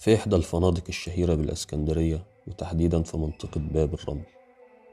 في إحدى الفنادق الشهيرة بالإسكندرية وتحديدا في منطقة باب الرمل،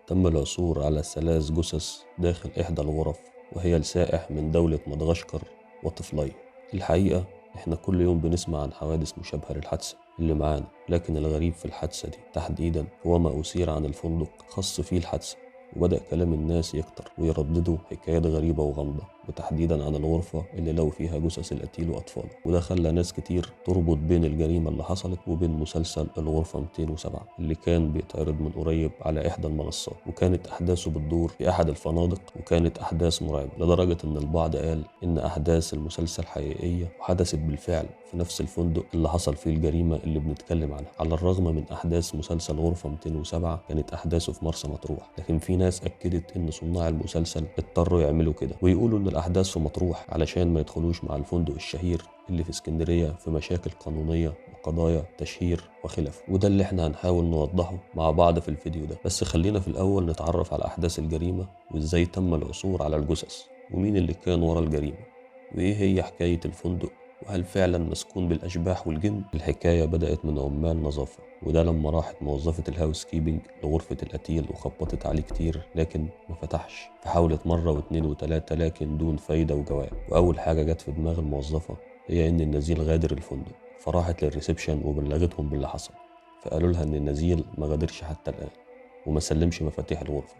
تم العثور على 3 جثث داخل إحدى الغرف، وهي لسائح من دولة مدغشقر وطفليه. الحقيقة إحنا كل يوم بنسمع عن حوادث مشابهة للحادثة اللي معانا، لكن الغريب في الحادثة دي تحديدا هو ما أثير عن الفندق خاص فيه الحادثة، وبدأ كلام الناس يكتر ويرددوا حكايات غريبة وغامضة، وتحديدا عن الغرفة اللي لقوا فيها جثث القتيل وأطفاله. وده خلى ناس كتير تربط بين الجريمة اللي حصلت وبين مسلسل الغرفة 207 اللي كان بيتعرض من قريب على إحدى المنصات، وكانت أحداثه بتدور في أحد الفنادق، وكانت أحداث مرعبة لدرجة إن البعض قال إن أحداث المسلسل حقيقية وحدثت بالفعل في نفس الفندق اللي حصل فيه الجريمة اللي بنتكلم عنها. على الرغم من أحداث مسلسل غرفة 207 كانت أحداثه في مرسى مطروح، لكن في ناس أكدت إن صناع المسلسل اضطروا يعملوا كده ويقولوا إن الأحداث في مطروح علشان ما يدخلوش مع الفندق الشهير اللي في اسكندرية في مشاكل قانونية وقضايا تشهير وخلافه. وده اللي احنا هنحاول نوضحه مع بعض في الفيديو ده. بس خلينا في الأول نتعرف على أحداث الجريمة وإزاي تم العثور على الجثث، ومين اللي كان ورا الجريمة، وإيه هي حكاية الفندق، وهل فعلا مسكون بالأشباح والجن. الحكاية بدأت من عمال نظافة، وده لما راحت موظفة الهاوس كيبنج لغرفة القتيل وخبطت عليه كتير لكن ما فتحش، فحاولت مرة واتنين وتلاتة لكن دون فايدة وجواب. وأول حاجة جت في دماغ الموظفة هي إن النزيل غادر الفندق، فراحت للريسبشن وبلغتهم باللي حصل، فقالوا لها إن النزيل ما غادرش حتى الآن وما سلمش مفاتيح الغرفة.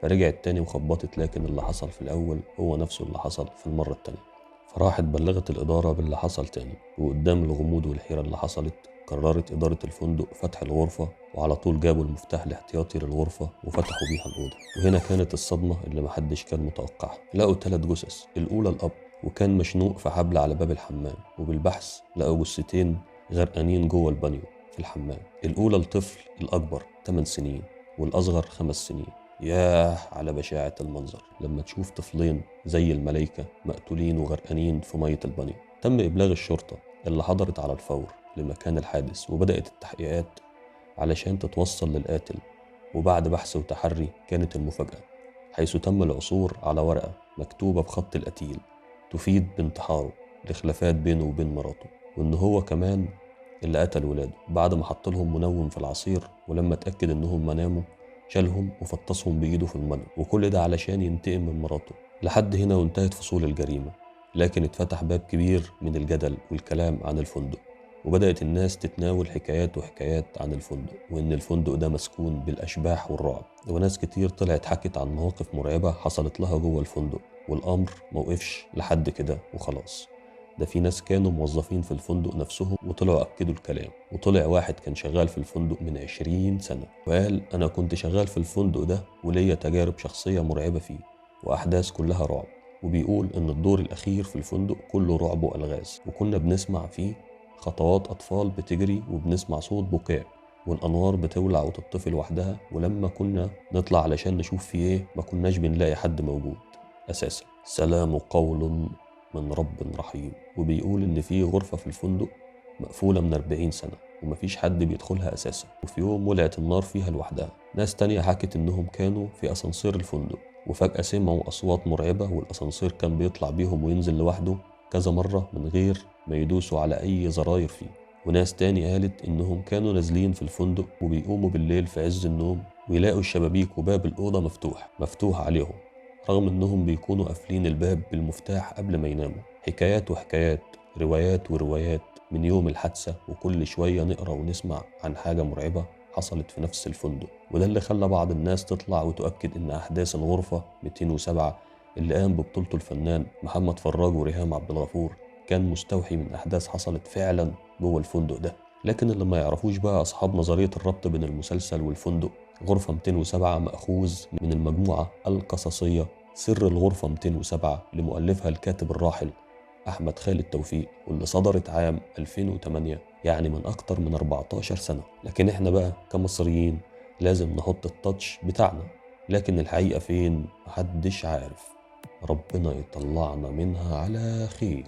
فرجعت تاني وخبطت، لكن اللي حصل في الأول هو نفسه اللي حصل في المرة التانية. فراحت بلغت الإدارة باللي حصل تاني، وقدام الغموض والحيرة اللي حصلت قررت إدارة الفندق فتح الغرفة، وعلى طول جابوا المفتاح الاحتياطي للغرفة وفتحوا بيها الأوضة. وهنا كانت الصدمة اللي محدش كان متوقعها. لقوا 3 جثث، الأولى الأب وكان مشنوق في حبل على باب الحمام، وبالبحث لقوا جثتين غرقانين جوه البانيو في الحمام. الأولى الطفل الأكبر 8 سنين والأصغر 5 سنين. ياه على بشاعة المنظر لما تشوف طفلين زي الملايكة مقتولين وغرقانين في مية البانيو. تم إبلاغ الشرطة اللي حضرت على الفور لمكان الحادث، وبدأت التحقيقات علشان تتوصل للقاتل. وبعد بحث وتحري كانت المفاجأة، حيث تم العثور على ورقة مكتوبة بخط القتيل تفيد بانتحاره لخلافات بينه وبين مراته، وإن هو كمان اللي قتل ولاده بعد ما حط لهم منوم في العصير، ولما اتأكد إنهم ناموا شالهم وفطسهم بإيده في المنام، وكل ده علشان ينتقم من مراته. لحد هنا وانتهت فصول الجريمة، لكن اتفتح باب كبير من الجدل والكلام عن الفندق، وبدأت الناس تتناول حكايات وحكايات عن الفندق، وإن الفندق ده مسكون بالأشباح والرعب. وناس كتير طلعت حكت عن مواقف مرعبة حصلت لها جوه الفندق، والأمر موقفش لحد كده وخلاص. ده في ناس كانوا موظفين في الفندق نفسهم وطلعوا أكدوا الكلام. وطلع واحد كان شغال في الفندق من 20 سنة وقال أنا كنت شغال في الفندق ده وليا تجارب شخصية مرعبة فيه وأحداث كلها رعب. وبيقول إن الدور الأخير في الفندق كله رعب وألغاز، وكنا بنسمع فيه خطوات أطفال بتجري وبنسمع صوت بكاء، والأنوار بتولع وتطفي لوحدها، ولما كنا نطلع علشان نشوف فيه إيه ما كناش بنلاقي حد موجود أساسا. سلام قول من رب رحيم. وبيقول إن في غرفة في الفندق مقفولة من 40 سنة ومفيش حد بيدخلها أساسا، وفي يوم ولعت النار فيها لوحدها. ناس تانية حكت إنهم كانوا في أسانسير الفندق وفجأة سمعوا أصوات مرعبة، والأسانسير كان بيطلع بيهم وينزل لوحده كذا مرة من غير ما يدوسوا على أي زراير فيه. وناس تاني قالت إنهم كانوا نازلين في الفندق وبيقوموا بالليل في عز النوم ويلاقوا الشبابيك وباب الأوضة مفتوح عليهم، رغم إنهم بيكونوا قافلين الباب بالمفتاح قبل ما يناموا. حكايات وحكايات، روايات وروايات من يوم الحادثة، وكل شوية نقرأ ونسمع عن حاجة مرعبة حصلت في نفس الفندق. وده اللي خلى بعض الناس تطلع وتؤكد إن أحداث الغرفة 207 اللي قام ببطولته الفنان محمد فراج وريهام عبد الغفور كان مستوحي من أحداث حصلت فعلا جوه الفندق ده. لكن اللي ما يعرفوش بقى أصحاب نظرية الربط بين المسلسل والفندق، غرفة 207 مأخوذ من المجموعة القصصية سر الغرفة 207 لمؤلفها الكاتب الراحل أحمد خالد توفيق، واللي صدرت عام 2008، يعني من أكتر من 14 سنة. لكن إحنا بقى كمصريين لازم نحط التاتش بتاعنا، لكن الحقيقة فين محدش عارف. ربنا يطلعنا منها على خير.